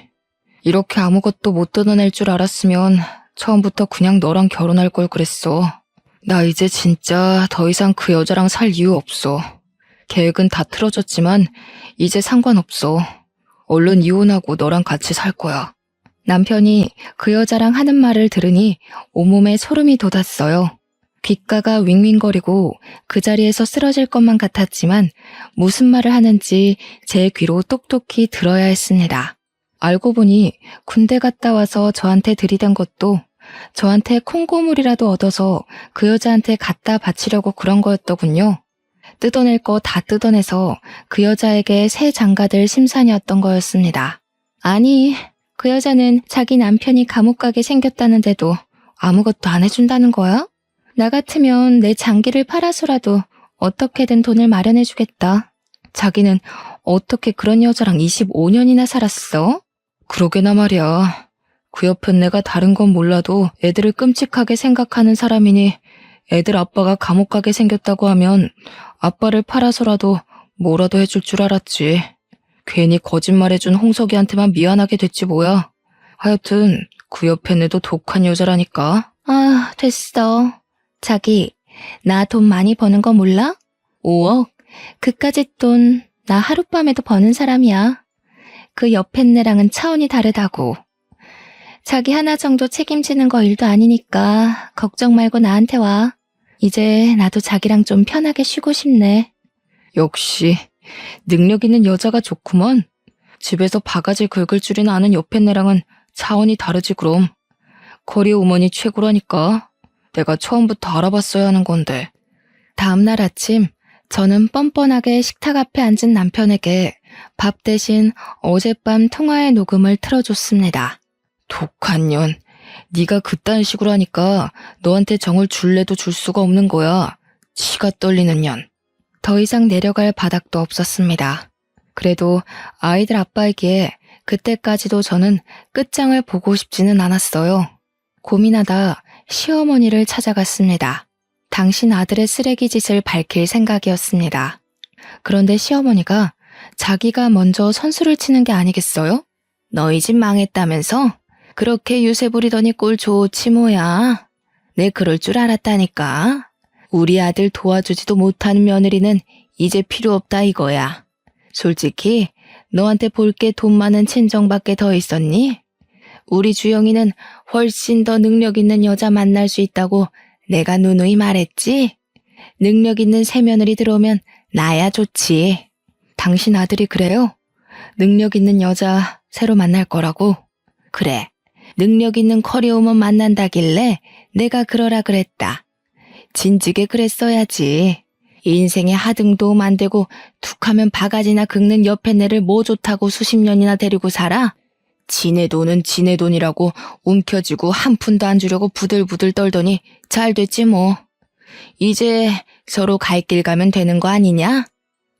이렇게 아무것도 못 뜯어낼 줄 알았으면 처음부터 그냥 너랑 결혼할 걸 그랬어. 나 이제 진짜 더 이상 그 여자랑 살 이유 없어. 계획은 다 틀어졌지만 이제 상관없어. 얼른 이혼하고 너랑 같이 살 거야. 남편이 그 여자랑 하는 말을 들으니 온몸에 소름이 돋았어요. 귓가가 윙윙거리고 그 자리에서 쓰러질 것만 같았지만 무슨 말을 하는지 제 귀로 똑똑히 들어야 했습니다. 알고 보니 군대 갔다 와서 저한테 들이댄 것도 저한테 콩고물이라도 얻어서 그 여자한테 갖다 바치려고 그런 거였더군요. 뜯어낼 거 다 뜯어내서 그 여자에게 새 장가들 심산이었던 거였습니다. 아니, 그 여자는 자기 남편이 감옥 가게 생겼다는데도 아무것도 안 해준다는 거야? 나 같으면 내 장기를 팔아서라도 어떻게든 돈을 마련해주겠다. 자기는 어떻게 그런 여자랑 25년이나 살았어? 그러게나 말이야. 그 옆엔 내가 다른 건 몰라도 애들을 끔찍하게 생각하는 사람이니 애들 아빠가 감옥 가게 생겼다고 하면 아빠를 팔아서라도 뭐라도 해줄 줄 알았지. 괜히 거짓말해준 홍석이한테만 미안하게 됐지 뭐야. 하여튼 그 옆엔 애도 독한 여자라니까. 아, 됐어. 자기, 나 돈 많이 버는 거 몰라? 5억? 그까짓 돈 나 하룻밤에도 버는 사람이야. 그 옆엔 애랑은 차원이 다르다고. 자기 하나 정도 책임지는 거 일도 아니니까 걱정 말고 나한테 와. 이제 나도 자기랑 좀 편하게 쉬고 싶네. 역시 능력 있는 여자가 좋구먼. 집에서 바가지 긁을 줄이나 아는 옆엔 애랑은 차원이 다르지 그럼. 거리 우먼이 최고라니까. 내가 처음부터 알아봤어야 하는 건데. 다음날 아침 저는 뻔뻔하게 식탁 앞에 앉은 남편에게 밥 대신 어젯밤 통화의 녹음을 틀어줬습니다. 독한 년, 네가 그딴 식으로 하니까 너한테 정을 줄래도 줄 수가 없는 거야. 치가 떨리는 년. 더 이상 내려갈 바닥도 없었습니다. 그래도 아이들 아빠이기에 그때까지도 저는 끝장을 보고 싶지는 않았어요. 고민하다 시어머니를 찾아갔습니다. 당신 아들의 쓰레기 짓을 밝힐 생각이었습니다. 그런데 시어머니가 자기가 먼저 선수를 치는 게 아니겠어요? 너희 집 망했다면서? 그렇게 유세 부리더니 꼴 좋지 뭐야. 내 그럴 줄 알았다니까. 우리 아들 도와주지도 못하는 며느리는 이제 필요 없다 이거야. 솔직히 너한테 볼 게 돈 많은 친정밖에 더 있었니? 우리 주영이는 훨씬 더 능력 있는 여자 만날 수 있다고 내가 누누이 말했지? 능력 있는 새며느리 들어오면 나야 좋지. 당신 아들이 그래요? 능력 있는 여자 새로 만날 거라고? 그래. 능력 있는 커리어우먼 만난다길래 내가 그러라 그랬다. 진즉에 그랬어야지. 인생에 하등도 만들고 툭하면 바가지나 긁는 옆에 내를 뭐 좋다고 수십 년이나 데리고 살아? 지네 돈은 지네 돈이라고 움켜쥐고 한 푼도 안 주려고 부들부들 떨더니 잘 됐지 뭐. 이제 서로 갈 길 가면 되는 거 아니냐?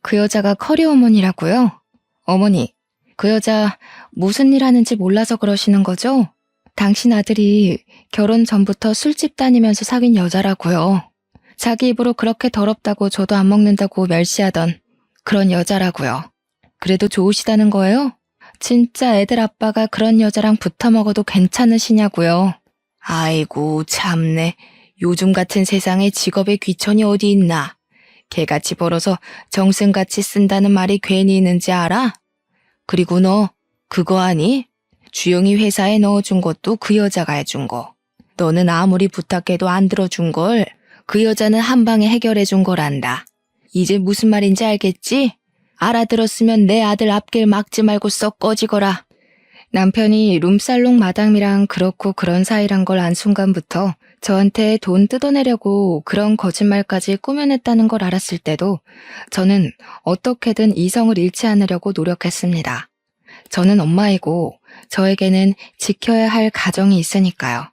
그 여자가 커리어우먼이라고요? 어머니, 그 여자 무슨 일 하는지 몰라서 그러시는 거죠? 당신 아들이 결혼 전부터 술집 다니면서 사귄 여자라고요. 자기 입으로 그렇게 더럽다고 저도 안 먹는다고 멸시하던 그런 여자라고요. 그래도 좋으시다는 거예요? 진짜 애들 아빠가 그런 여자랑 붙어 먹어도 괜찮으시냐고요. 아이고 참네. 요즘 같은 세상에 직업에 귀천이 어디 있나. 개같이 벌어서 정승같이 쓴다는 말이 괜히 있는지 알아? 그리고 너 그거 아니? 주영이 회사에 넣어준 것도 그 여자가 해준 거. 너는 아무리 부탁해도 안 들어준 걸 그 여자는 한 방에 해결해준 거란다. 이제 무슨 말인지 알겠지? 알아들었으면 내 아들 앞길 막지 말고 썩 꺼지거라. 남편이 룸살롱 마담이랑 그렇고 그런 사이란 걸 안 순간부터 저한테 돈 뜯어내려고 그런 거짓말까지 꾸며냈다는 걸 알았을 때도 저는 어떻게든 이성을 잃지 않으려고 노력했습니다. 저는 엄마이고 저에게는 지켜야 할 가정이 있으니까요.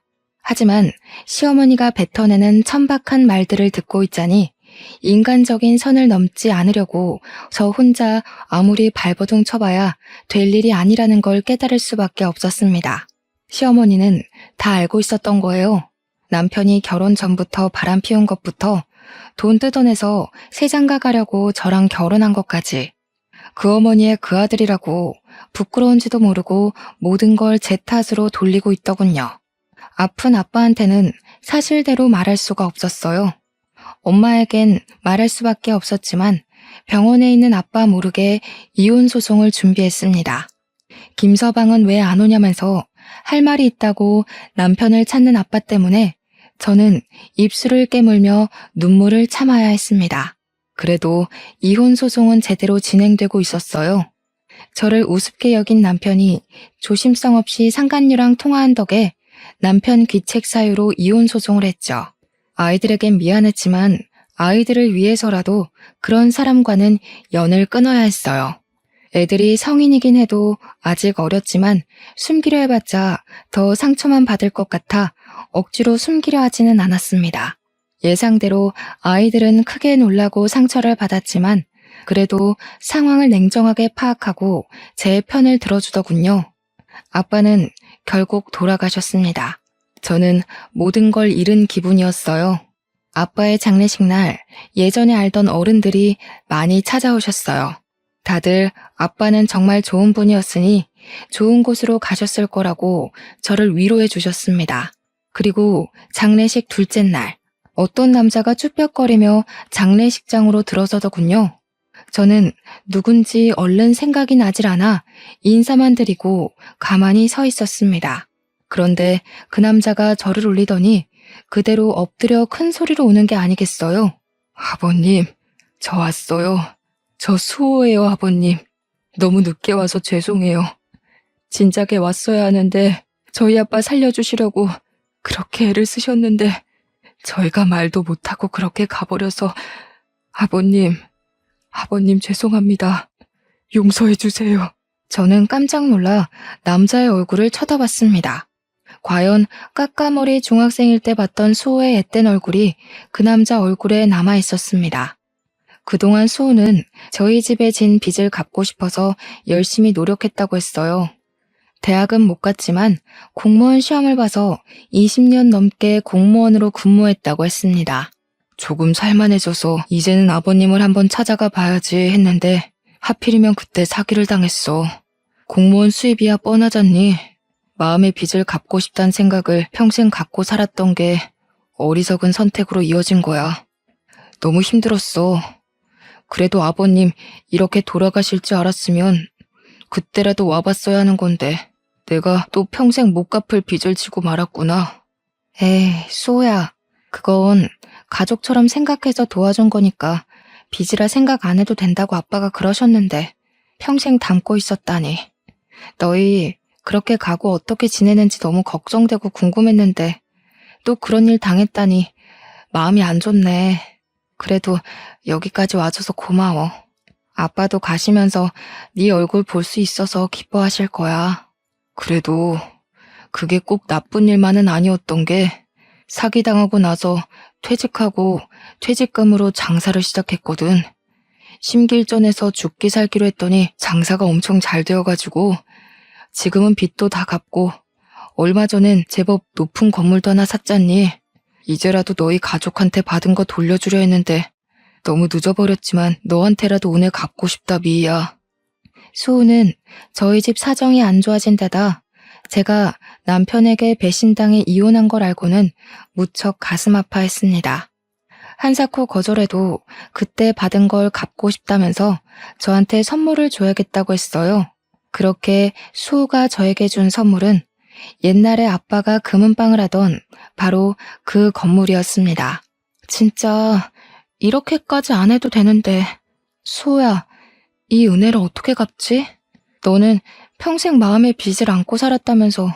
하지만 시어머니가 뱉어내는 천박한 말들을 듣고 있자니 인간적인 선을 넘지 않으려고 저 혼자 아무리 발버둥 쳐봐야 될 일이 아니라는 걸 깨달을 수밖에 없었습니다. 시어머니는 다 알고 있었던 거예요. 남편이 결혼 전부터 바람 피운 것부터 돈 뜯어내서 세장가 가려고 저랑 결혼한 것까지 그 어머니의 그 아들이라고 부끄러운지도 모르고 모든 걸 제 탓으로 돌리고 있더군요. 아픈 아빠한테는 사실대로 말할 수가 없었어요. 엄마에겐 말할 수밖에 없었지만 병원에 있는 아빠 모르게 이혼 소송을 준비했습니다. 김서방은 왜 안 오냐면서 할 말이 있다고 남편을 찾는 아빠 때문에 저는 입술을 깨물며 눈물을 참아야 했습니다. 그래도 이혼 소송은 제대로 진행되고 있었어요. 저를 우습게 여긴 남편이 조심성 없이 상간녀랑 통화한 덕에 남편 귀책 사유로 이혼 소송을 했죠. 아이들에겐 미안했지만 아이들을 위해서라도 그런 사람과는 연을 끊어야 했어요. 애들이 성인이긴 해도 아직 어렸지만 숨기려 해봤자 더 상처만 받을 것 같아 억지로 숨기려 하지는 않았습니다. 예상대로 아이들은 크게 놀라고 상처를 받았지만 그래도 상황을 냉정하게 파악하고 제 편을 들어주더군요. 아빠는 결국 돌아가셨습니다. 저는 모든 걸 잃은 기분이었어요. 아빠의 장례식 날 예전에 알던 어른들이 많이 찾아오셨어요. 다들 아빠는 정말 좋은 분이었으니 좋은 곳으로 가셨을 거라고 저를 위로해 주셨습니다. 그리고 장례식 둘째 날 어떤 남자가 쭈뼛거리며 장례식장으로 들어서더군요. 저는 누군지 얼른 생각이 나질 않아 인사만 드리고 가만히 서 있었습니다. 그런데 그 남자가 저를 울리더니 그대로 엎드려 큰 소리로 우는 게 아니겠어요. 아버님, 저 왔어요. 저 수호예요, 아버님. 너무 늦게 와서 죄송해요. 진작에 왔어야 하는데 저희 아빠 살려주시려고 그렇게 애를 쓰셨는데 저희가 말도 못하고 그렇게 가버려서 아버님 죄송합니다. 용서해 주세요. 저는 깜짝 놀라 남자의 얼굴을 쳐다봤습니다. 과연 까까머리 중학생일 때 봤던 수호의 앳된 얼굴이 그 남자 얼굴에 남아 있었습니다. 그동안 수호는 저희 집에 진 빚을 갚고 싶어서 열심히 노력했다고 했어요. 대학은 못 갔지만 공무원 시험을 봐서 20년 넘게 공무원으로 근무했다고 했습니다. 조금 살만해져서 이제는 아버님을 한번 찾아가 봐야지 했는데 하필이면 그때 사기를 당했어. 공무원 수입이야 뻔하잖니. 마음의 빚을 갚고 싶다는 생각을 평생 갖고 살았던 게 어리석은 선택으로 이어진 거야. 너무 힘들었어. 그래도 아버님 이렇게 돌아가실 줄 알았으면 그때라도 와봤어야 하는 건데 내가 또 평생 못 갚을 빚을 지고 말았구나. 에이, 수호야. 그건 가족처럼 생각해서 도와준 거니까 빚이라 생각 안 해도 된다고 아빠가 그러셨는데 평생 담고 있었다니. 너희 그렇게 가고 어떻게 지내는지 너무 걱정되고 궁금했는데 또 그런 일 당했다니 마음이 안 좋네. 그래도 여기까지 와줘서 고마워. 아빠도 가시면서 네 얼굴 볼 수 있어서 기뻐하실 거야. 그래도 그게 꼭 나쁜 일만은 아니었던 게 사기당하고 나서 퇴직하고 퇴직금으로 장사를 시작했거든. 심기일전해서 죽기 살기로 했더니 장사가 엄청 잘 되어가지고 지금은 빚도 다 갚고 얼마 전엔 제법 높은 건물도 하나 샀잖니. 이제라도 너희 가족한테 받은 거 돌려주려 했는데 너무 늦어버렸지만 너한테라도 오늘 갚고 싶다, 미희야. 수호는 저희 집 사정이 안 좋아진 데다 제가 남편에게 배신당해 이혼한 걸 알고는 무척 가슴 아파했습니다. 한사코 거절해도 그때 받은 걸 갚고 싶다면서 저한테 선물을 줘야겠다고 했어요. 그렇게 수호가 저에게 준 선물은 옛날에 아빠가 금은방을 하던 바로 그 건물이었습니다. 진짜 이렇게까지 안 해도 되는데 수호야, 이 은혜를 어떻게 갚지? 너는 평생 마음에 빚을 안고 살았다면서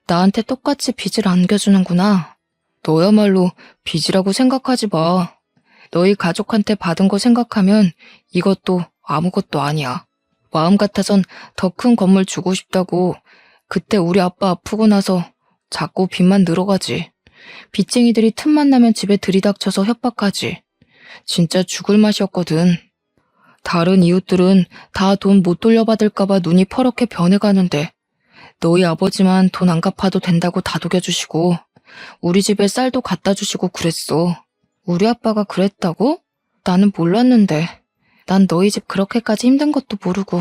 나한테 똑같이 빚을 안겨주는구나. 너야말로 빚이라고 생각하지 마. 너희 가족한테 받은 거 생각하면 이것도 아무것도 아니야. 마음 같아선 더 큰 건물 주고 싶다고 그때 우리 아빠 아프고 나서 자꾸 빚만 늘어가지. 빚쟁이들이 틈만 나면 집에 들이닥쳐서 협박하지. 진짜 죽을 맛이었거든. 다른 이웃들은 다 돈 못 돌려받을까봐 눈이 퍼렇게 변해가는데 너희 아버지만 돈 안 갚아도 된다고 다독여주시고 우리 집에 쌀도 갖다 주시고 그랬어. 우리 아빠가 그랬다고? 나는 몰랐는데. 난 너희 집 그렇게까지 힘든 것도 모르고.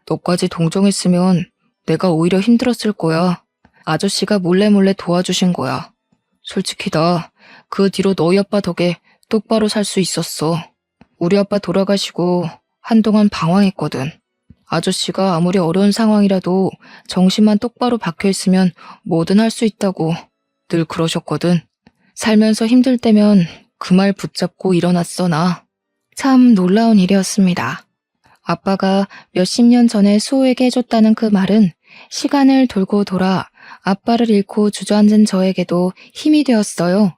너까지 동정했으면 내가 오히려 힘들었을 거야. 아저씨가 몰래 도와주신 거야. 솔직히 나 그 뒤로 너희 아빠 덕에 똑바로 살 수 있었어. 우리 아빠 돌아가시고 한동안 방황했거든. 아저씨가 아무리 어려운 상황이라도 정신만 똑바로 박혀있으면 뭐든 할 수 있다고 늘 그러셨거든. 살면서 힘들 때면 그 말 붙잡고 일어났어, 나. 참 놀라운 일이었습니다. 아빠가 몇십 년 전에 수호에게 해줬다는 그 말은 시간을 돌고 돌아 아빠를 잃고 주저앉은 저에게도 힘이 되었어요.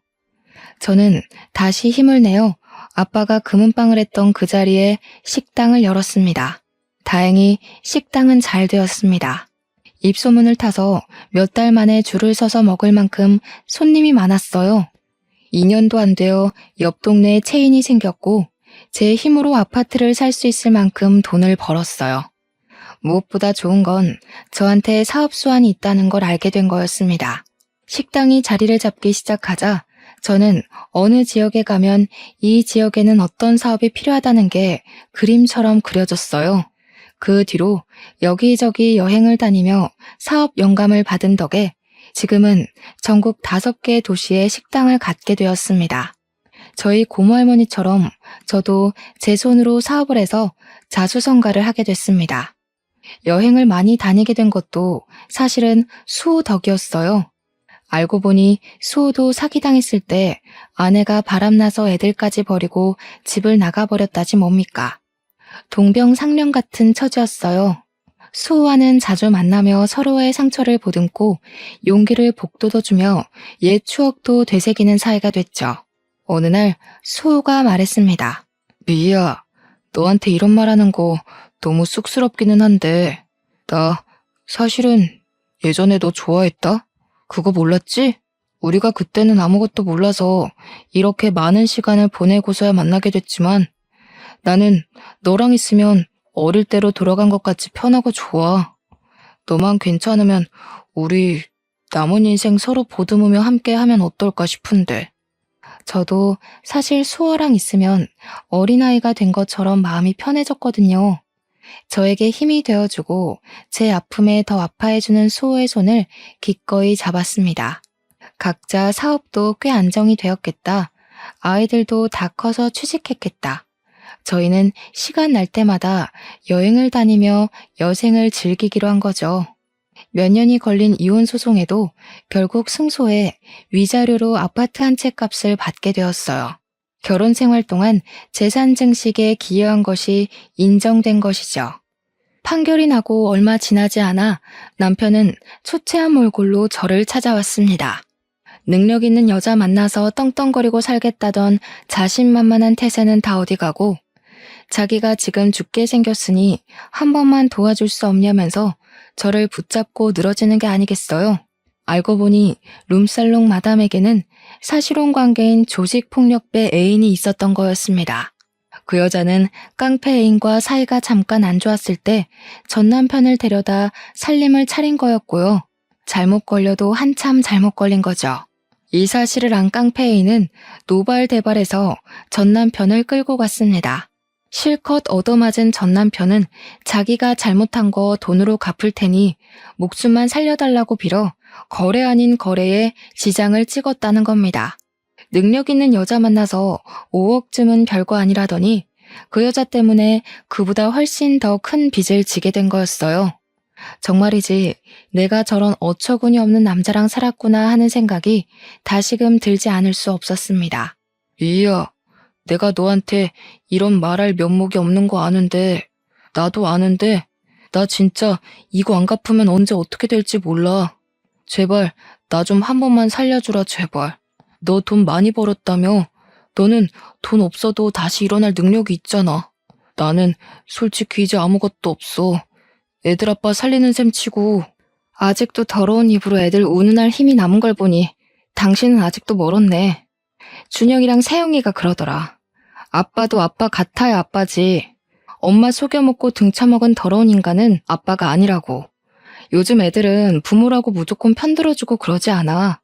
저는 다시 힘을 내어 아빠가 금은방을 했던 그 자리에 식당을 열었습니다. 다행히 식당은 잘 되었습니다. 입소문을 타서 몇 달 만에 줄을 서서 먹을 만큼 손님이 많았어요. 2년도 안 되어 옆 동네에 체인이 생겼고 제 힘으로 아파트를 살 수 있을 만큼 돈을 벌었어요. 무엇보다 좋은 건 저한테 사업 수완이 있다는 걸 알게 된 거였습니다. 식당이 자리를 잡기 시작하자 저는 어느 지역에 가면 이 지역에는 어떤 사업이 필요하다는 게 그림처럼 그려졌어요. 그 뒤로 여기저기 여행을 다니며 사업 영감을 받은 덕에 지금은 전국 5개 도시에 식당을 갖게 되었습니다. 저희 고모할머니처럼 저도 제 손으로 사업을 해서 자수성가를 하게 됐습니다. 여행을 많이 다니게 된 것도 사실은 수호 덕이었어요. 알고 보니 수호도 사기당했을 때 아내가 바람나서 애들까지 버리고 집을 나가버렸다지 뭡니까. 동병상련 같은 처지였어요. 수호와는 자주 만나며 서로의 상처를 보듬고 용기를 북돋워주며 옛 추억도 되새기는 사이가 됐죠. 어느 날 수호가 말했습니다. 미희야, 너한테 이런 말하는 거 너무 쑥스럽기는 한데 나 사실은 예전에 너 좋아했다? 그거 몰랐지? 우리가 그때는 아무것도 몰라서 이렇게 많은 시간을 보내고서야 만나게 됐지만 나는 너랑 있으면 어릴 때로 돌아간 것 같이 편하고 좋아. 너만 괜찮으면 우리 남은 인생 서로 보듬으며 함께 하면 어떨까 싶은데. 저도 사실 수호랑 있으면 어린아이가 된 것처럼 마음이 편해졌거든요. 저에게 힘이 되어주고 제 아픔에 더 아파해주는 수호의 손을 기꺼이 잡았습니다. 각자 사업도 꽤 안정이 되었겠다. 아이들도 다 커서 취직했겠다. 저희는 시간 날 때마다 여행을 다니며 여생을 즐기기로 한 거죠. 몇 년이 걸린 이혼 소송에도 결국 승소해 위자료로 아파트 한 채 값을 받게 되었어요. 결혼 생활 동안 재산 증식에 기여한 것이 인정된 것이죠. 판결이 나고 얼마 지나지 않아 남편은 초췌한 몰골로 저를 찾아왔습니다. 능력 있는 여자 만나서 떵떵거리고 살겠다던 자신만만한 태세는 다 어디 가고 자기가 지금 죽게 생겼으니 한 번만 도와줄 수 없냐면서 저를 붙잡고 늘어지는 게 아니겠어요. 알고 보니 룸살롱 마담에게는 사실혼 관계인 조직폭력배 애인이 있었던 거였습니다. 그 여자는 깡패 애인과 사이가 잠깐 안 좋았을 때 전 남편을 데려다 살림을 차린 거였고요. 잘못 걸려도 한참 잘못 걸린 거죠. 이 사실을 안 깡패 애인은 노발대발해서 전 남편을 끌고 갔습니다. 실컷 얻어맞은 전 남편은 자기가 잘못한 거 돈으로 갚을 테니 목숨만 살려달라고 빌어 거래 아닌 거래에 지장을 찍었다는 겁니다. 능력 있는 여자 만나서 5억쯤은 별거 아니라더니 그 여자 때문에 그보다 훨씬 더 큰 빚을 지게 된 거였어요. 정말이지 내가 저런 어처구니 없는 남자랑 살았구나 하는 생각이 다시금 들지 않을 수 없었습니다. 이야, 내가 너한테 이런 말할 면목이 없는 거 아는데, 나도 아는데, 나 진짜 이거 안 갚으면 언제 어떻게 될지 몰라. 제발 나 좀 한 번만 살려주라 제발. 너 돈 많이 벌었다며? 너는 돈 없어도 다시 일어날 능력이 있잖아. 나는 솔직히 이제 아무것도 없어. 애들 아빠 살리는 셈 치고 아직도 더러운 입으로 애들 우는할 힘이 남은 걸 보니 당신은 아직도 멀었네. 준영이랑 세영이가 그러더라. 아빠도 아빠 같아야 아빠지. 엄마 속여먹고 등쳐먹은 더러운 인간은 아빠가 아니라고. 요즘 애들은 부모라고 무조건 편들어주고 그러지 않아.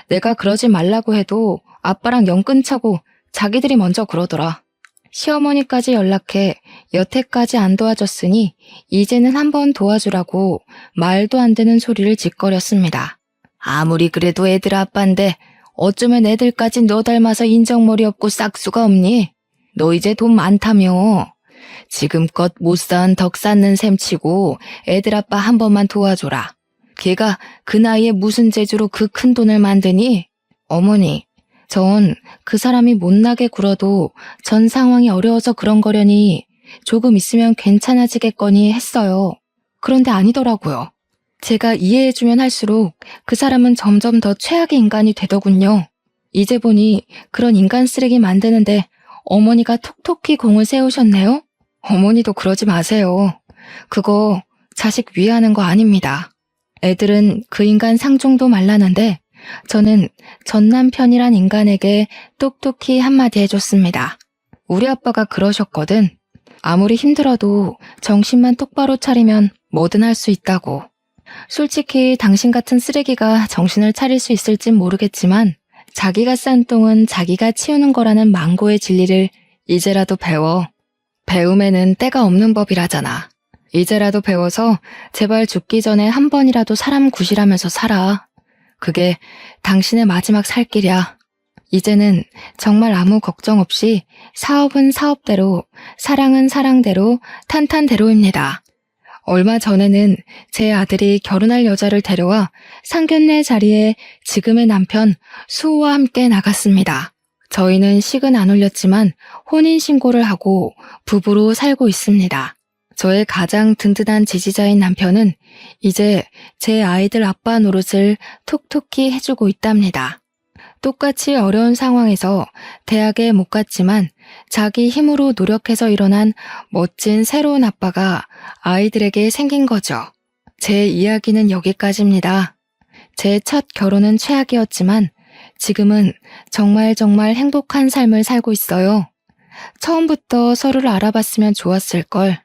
내가 그러지 말라고 해도 아빠랑 연 끊자고 자기들이 먼저 그러더라. 시어머니까지 연락해 여태까지 안 도와줬으니 이제는 한번 도와주라고 말도 안 되는 소리를 짓거렸습니다. 아무리 그래도 애들 아빠인데 어쩌면 애들까지 너 닮아서 인정머리 없고 싹수가 없니? 너 이제 돈 많다며. 지금껏 못 쌓은 덕 쌓는 셈 치고 애들 아빠 한 번만 도와줘라. 걔가 그 나이에 무슨 재주로 그 큰 돈을 만드니? 어머니, 전 그 사람이 못나게 굴어도 전 상황이 어려워서 그런 거려니 조금 있으면 괜찮아지겠거니 했어요. 그런데 아니더라고요. 제가 이해해주면 할수록 그 사람은 점점 더 최악의 인간이 되더군요. 이제 보니 그런 인간 쓰레기 만드는데 어머니가 톡톡히 공을 세우셨네요? 어머니도 그러지 마세요. 그거 자식 위하는 거 아닙니다. 애들은 그 인간 상종도 말라는데 저는 전 남편이란 인간에게 똑똑히 한마디 해줬습니다. 우리 아빠가 그러셨거든. 아무리 힘들어도 정신만 똑바로 차리면 뭐든 할 수 있다고. 솔직히 당신 같은 쓰레기가 정신을 차릴 수 있을진 모르겠지만 자기가 싼 똥은 자기가 치우는 거라는 망고의 진리를 이제라도 배워. 배움에는 때가 없는 법이라잖아. 이제라도 배워서 제발 죽기 전에 한 번이라도 사람 구실하면서 살아. 그게 당신의 마지막 살 길이야. 이제는 정말 아무 걱정 없이 사업은 사업대로, 사랑은 사랑대로, 탄탄대로입니다. 얼마 전에는 제 아들이 결혼할 여자를 데려와 상견례 자리에 지금의 남편 수호와 함께 나갔습니다. 저희는 식은 안 올렸지만 혼인신고를 하고 부부로 살고 있습니다. 저의 가장 든든한 지지자인 남편은 이제 제 아이들 아빠 노릇을 톡톡히 해주고 있답니다. 똑같이 어려운 상황에서 대학에 못 갔지만 자기 힘으로 노력해서 일어난 멋진 새로운 아빠가 아이들에게 생긴 거죠. 제 이야기는 여기까지입니다. 제 첫 결혼은 최악이었지만 지금은 정말 행복한 삶을 살고 있어요. 처음부터 서로를 알아봤으면 좋았을걸.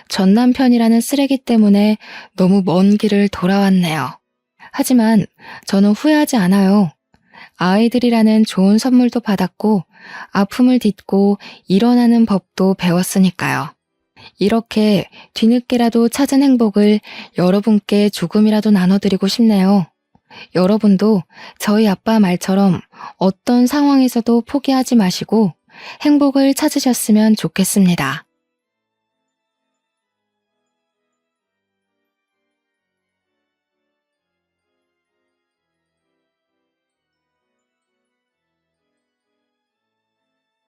전 남편이라는 쓰레기 때문에 너무 먼 길을 돌아왔네요. 하지만 저는 후회하지 않아요. 아이들이라는 좋은 선물도 받았고 아픔을 딛고 일어나는 법도 배웠으니까요. 이렇게 뒤늦게라도 찾은 행복을 여러분께 조금이라도 나눠드리고 싶네요. 여러분도 저희 아빠 말처럼 어떤 상황에서도 포기하지 마시고 행복을 찾으셨으면 좋겠습니다.